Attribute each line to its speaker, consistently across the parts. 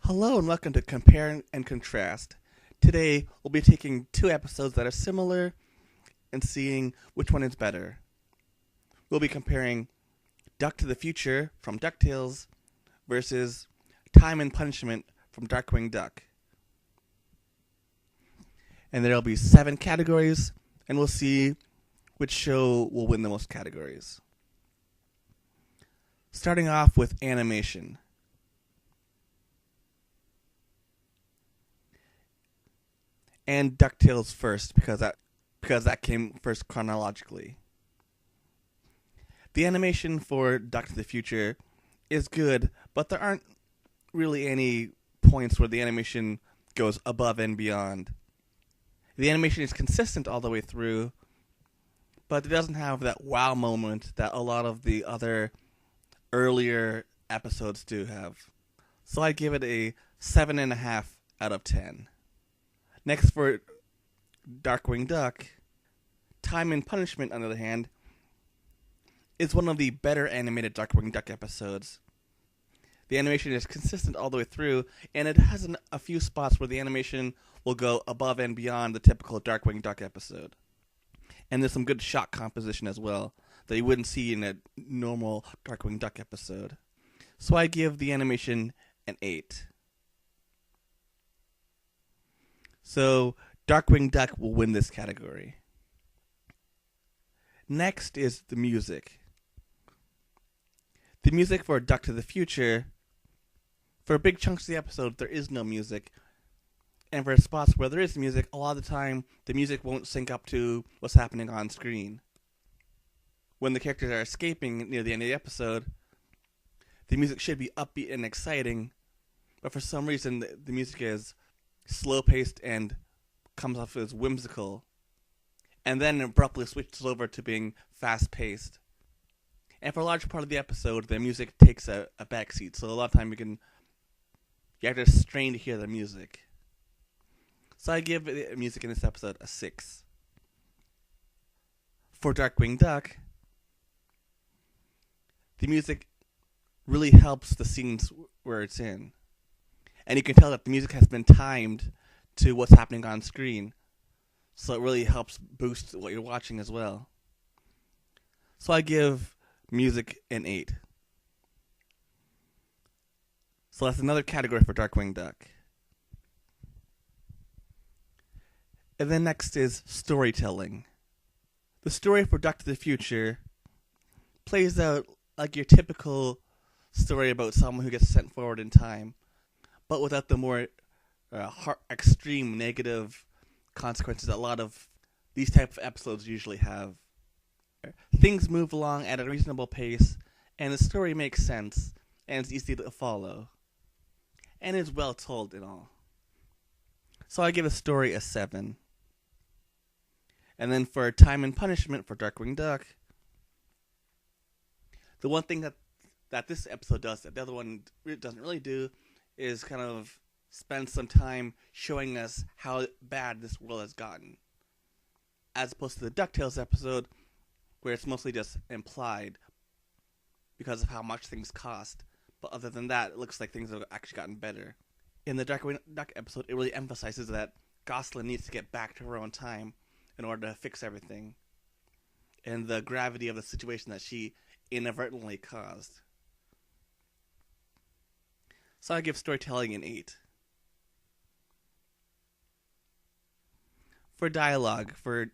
Speaker 1: Hello and welcome to Compare and Contrast. Today we'll be taking two episodes that are similar and seeing which one is better. We'll be comparing Duck to the Future from Ducktales versus Time and Punishment from Darkwing Duck. And there'll be 7 categories, and we'll see which show will win the most categories. Starting off with animation. And DuckTales first because that came first chronologically. The animation for Duck to the Future is good, but there aren't really any points where the animation goes above and beyond. The animation is consistent all the way through, but it doesn't have that wow moment that a lot of the other earlier episodes do have. So I'd give it a 7.5 out of 10. Next, for Darkwing Duck, Time and Punishment, on the other hand, is one of the better animated Darkwing Duck episodes. The animation is consistent all the way through, and it has a few spots where the animation will go above and beyond the typical Darkwing Duck episode. And there's some good shot composition as well that you wouldn't see in a normal Darkwing Duck episode. So I give the animation an 8. So, Darkwing Duck will win this category. Next is the music. The music for Duck to the Future, for big chunks of the episode, there is no music. And for spots where there is music, a lot of the time, the music won't sync up to what's happening on screen. When the characters are escaping near the end of the episode, the music should be upbeat and exciting, but for some reason, the music is slow-paced and comes off as whimsical, and then abruptly switches over to being fast-paced. And for a large part of the episode, the music takes a backseat, so a lot of time you have to strain to hear the music. So I give the music in this episode a 6. For Darkwing Duck, the music really helps the scenes where it's in. And you can tell that the music has been timed to what's happening on screen. So it really helps boost what you're watching as well. So I give music an 8. So that's another category for Darkwing Duck. And then next is storytelling. The story for Duck to the Future plays out like your typical story about someone who gets sent forward in time, but without the more extreme negative consequences that a lot of these type of episodes usually have. Things move along at a reasonable pace, and the story makes sense, and it's easy to follow. And is well told in all. So I give a story a 7. And then for Time and Punishment for Darkwing Duck, the one thing that this episode does that the other one doesn't really do is kind of spend some time showing us how bad this world has gotten. As opposed to the DuckTales episode, where it's mostly just implied because of how much things cost. But other than that, it looks like things have actually gotten better. In the Darkwing Duck episode, it really emphasizes that Gosling needs to get back to her own time in order to fix everything. And the gravity of the situation that she inadvertently caused. So I give storytelling an 8. For dialogue, for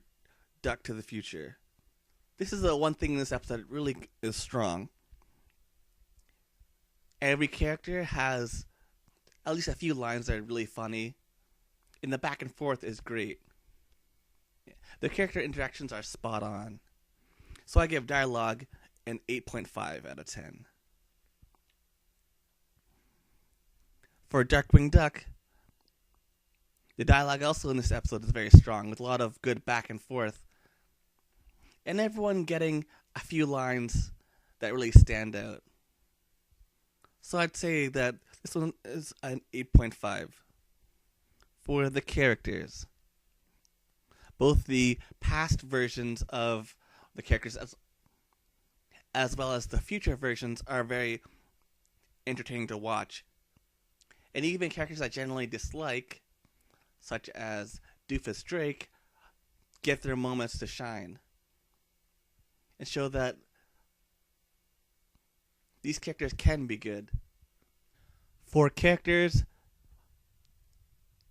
Speaker 1: Duck to the Future, this is the one thing in this episode that really is strong. Every character has at least a few lines that are really funny, and the back and forth is great. The character interactions are spot on. So I give dialogue an 8.5 out of 10. For Darkwing Duck, the dialogue also in this episode is very strong, with a lot of good back and forth, and everyone getting a few lines that really stand out. So I'd say that this one is an 8.5. For the characters, both the past versions of the characters as well as the future versions are very entertaining to watch. And even characters I generally dislike, such as Doofus Drake, get their moments to shine and show that these characters can be good. For characters,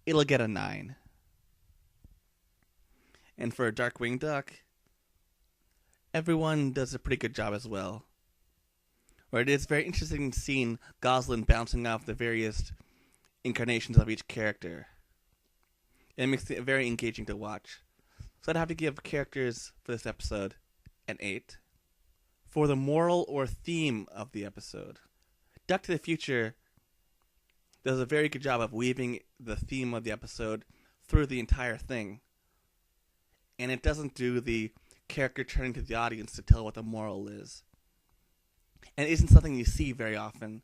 Speaker 1: it'll get a 9. And for Darkwing Duck, everyone does a pretty good job as well. Where it is very interesting seeing Goslin bouncing off the various incarnations of each character. It makes it very engaging to watch. So I'd have to give characters for this episode an 8. For the moral or theme of the episode, Duck to the Future does a very good job of weaving the theme of the episode through the entire thing. And it doesn't do the character turning to the audience to tell what the moral is. And it isn't something you see very often.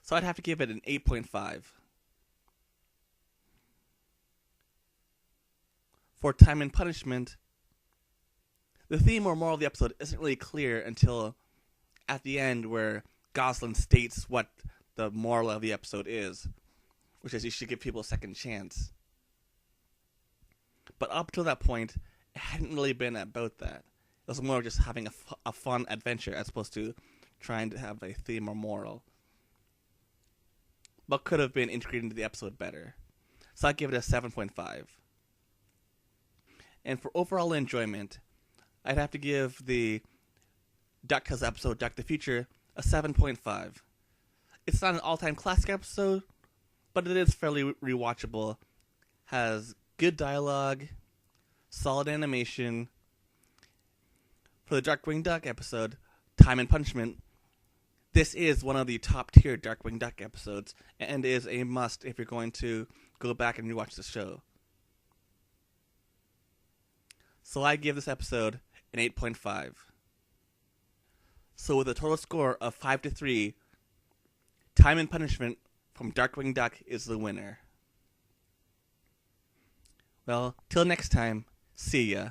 Speaker 1: So I'd have to give it an 8.5. For Time and Punishment, the theme or moral of the episode isn't really clear until at the end, where Goslin states what the moral of the episode is, which is you should give people a second chance. But up to that point, it hadn't really been about that. It was more just having a fun adventure as opposed to trying to have a theme or moral. But could have been integrated into the episode better. So I'd give it a 7.5. And for overall enjoyment, I'd have to give the Ducktales episode, Duck the Future, a 7.5. It's not an all-time classic episode, but it is fairly rewatchable. Has good dialogue, solid animation. For the Darkwing Duck episode, Time and Punishment, this is one of the top-tier Darkwing Duck episodes, and is a must if you're going to go back and rewatch the show. So I give this episode an 8.5. So with a total score of 5-3, Time and Punishment from Darkwing Duck is the winner. Well, till next time, see ya.